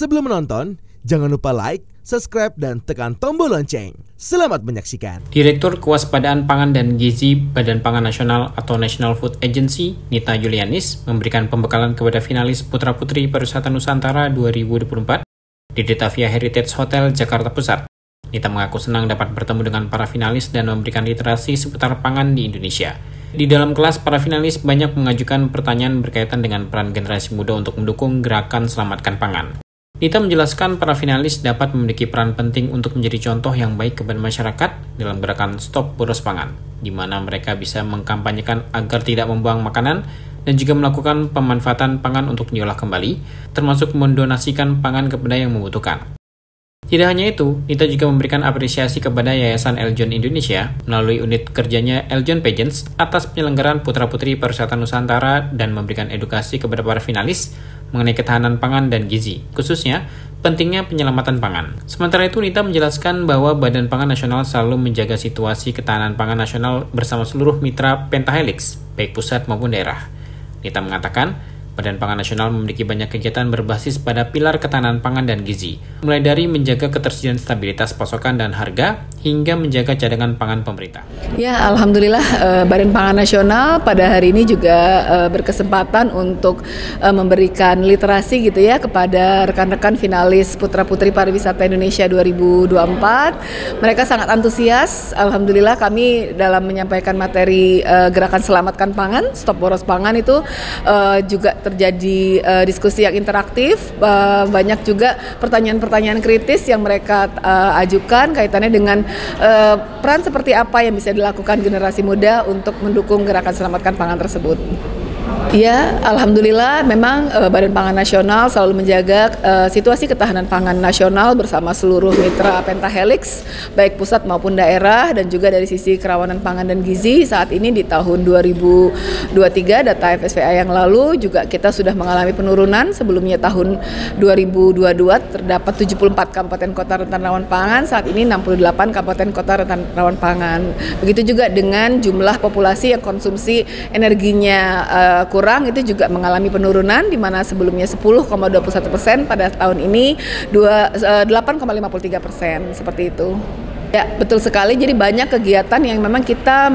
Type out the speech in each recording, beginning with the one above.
Sebelum menonton, jangan lupa like, subscribe, dan tekan tombol lonceng. Selamat menyaksikan. Direktur Kewaspadaan Pangan dan Gizi Badan Pangan Nasional atau National Food Agency, Nita Julianis, memberikan pembekalan kepada finalis Putra-Putri Pariwisata Nusantara 2024 di Detavia Heritage Hotel, Jakarta Pusat. Nita mengaku senang dapat bertemu dengan para finalis dan memberikan literasi seputar pangan di Indonesia. Di dalam kelas, para finalis banyak mengajukan pertanyaan berkaitan dengan peran generasi muda untuk mendukung gerakan Selamatkan Pangan. Nita menjelaskan para finalis dapat memiliki peran penting untuk menjadi contoh yang baik kepada masyarakat dalam gerakan Stop Boros Pangan, di mana mereka bisa mengkampanyekan agar tidak membuang makanan dan juga melakukan pemanfaatan pangan untuk diolah kembali, termasuk mendonasikan pangan kepada yang membutuhkan. Tidak hanya itu, Nita juga memberikan apresiasi kepada Yayasan Eljon Indonesia melalui unit kerjanya Eljon Pageants atas penyelenggaraan Putra-Putri Pariwisata Nusantara dan memberikan edukasi kepada para finalis mengenai ketahanan pangan dan gizi, khususnya pentingnya penyelamatan pangan. Sementara itu, Nita menjelaskan bahwa Badan Pangan Nasional selalu menjaga situasi ketahanan pangan nasional bersama seluruh mitra Pentahelix, baik pusat maupun daerah. Nita mengatakan, Badan Pangan Nasional memiliki banyak kegiatan berbasis pada pilar ketahanan pangan dan gizi, mulai dari menjaga ketersediaan stabilitas pasokan dan harga, hingga menjaga cadangan pangan pemerintah. Ya, alhamdulillah Badan Pangan Nasional pada hari ini juga berkesempatan untuk memberikan literasi gitu ya kepada rekan-rekan finalis Putra-Putri Pariwisata Indonesia 2024. Mereka sangat antusias. Alhamdulillah kami dalam menyampaikan materi gerakan Selamatkan Pangan, Stop Boros Pangan itu juga terjadi diskusi yang interaktif, banyak juga pertanyaan-pertanyaan kritis yang mereka ajukan kaitannya dengan peran seperti apa yang bisa dilakukan generasi muda untuk mendukung gerakan Selamatkan Pangan tersebut. Ya, alhamdulillah memang Badan Pangan Nasional selalu menjaga situasi ketahanan pangan nasional bersama seluruh mitra Pentahelix, baik pusat maupun daerah, dan juga dari sisi kerawanan pangan dan gizi. Saat ini di tahun 2023 data FSVA yang lalu juga kita sudah mengalami penurunan. Sebelumnya tahun 2022 terdapat 74 kabupaten kota rentan rawan pangan, saat ini 68 kabupaten kota rentan rawan pangan. Begitu juga dengan jumlah populasi yang konsumsi energinya kurang, itu juga mengalami penurunan, di mana sebelumnya 10,21% pada tahun ini 8,53%, seperti itu. Ya, betul sekali. Jadi banyak kegiatan yang memang kita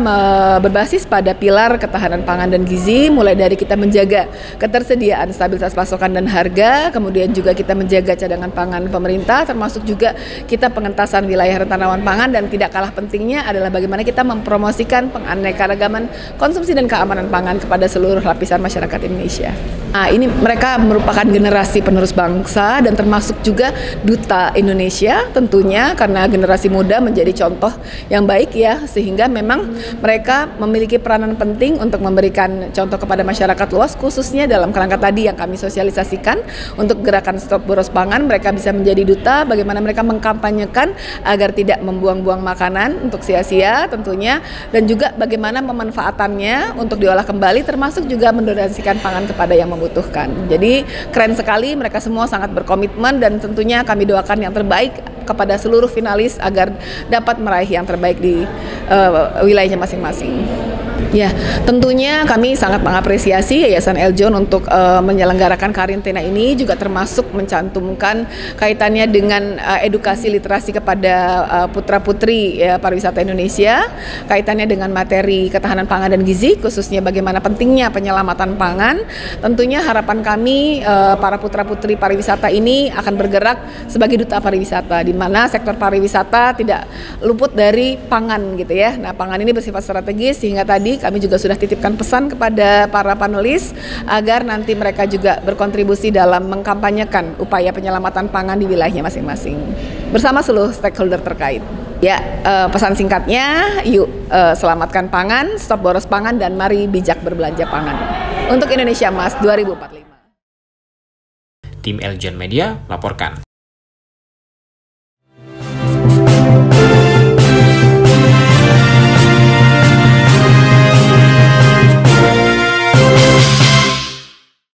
berbasis pada pilar ketahanan pangan dan gizi, mulai dari kita menjaga ketersediaan stabilitas pasokan dan harga, kemudian juga kita menjaga cadangan pangan pemerintah, termasuk juga kita pengentasan wilayah rentan rawan pangan, dan tidak kalah pentingnya adalah bagaimana kita mempromosikan penganekaragaman konsumsi dan keamanan pangan kepada seluruh lapisan masyarakat Indonesia. Nah, ini mereka merupakan generasi penerus bangsa dan termasuk juga duta Indonesia tentunya, karena generasi muda menjadi contoh yang baik ya, sehingga memang mereka memiliki peranan penting untuk memberikan contoh kepada masyarakat luas, khususnya dalam kerangka tadi yang kami sosialisasikan untuk gerakan Stop Boros Pangan. Mereka bisa menjadi duta bagaimana mereka mengkampanyekan agar tidak membuang-buang makanan untuk sia-sia tentunya, dan juga bagaimana pemanfaatannya untuk diolah kembali, termasuk juga mendonasikan pangan kepada yang membutuhkan. Jadi keren sekali, mereka semua sangat berkomitmen, dan tentunya kami doakan yang terbaik kepada seluruh finalis agar dapat meraih yang terbaik di wilayahnya masing-masing. Ya, tentunya kami sangat mengapresiasi Yayasan Eljon untuk menyelenggarakan karantina ini, juga termasuk mencantumkan kaitannya dengan edukasi literasi kepada putra-putri pariwisata Indonesia, kaitannya dengan materi ketahanan pangan dan gizi, khususnya bagaimana pentingnya penyelamatan pangan. Tentunya harapan kami para putra-putri pariwisata ini akan bergerak sebagai duta pariwisata, di mana sektor pariwisata tidak luput dari pangan gitu ya. Nah, pangan ini bersifat strategis, sehingga tadi kami juga sudah titipkan pesan kepada para panelis agar nanti mereka juga berkontribusi dalam mengkampanyekan upaya penyelamatan pangan di wilayahnya masing-masing bersama seluruh stakeholder terkait. Ya, pesan singkatnya, yuk selamatkan pangan, stop boros pangan, dan mari bijak berbelanja pangan untuk Indonesia Emas 2045. Tim Eljon Media melaporkan.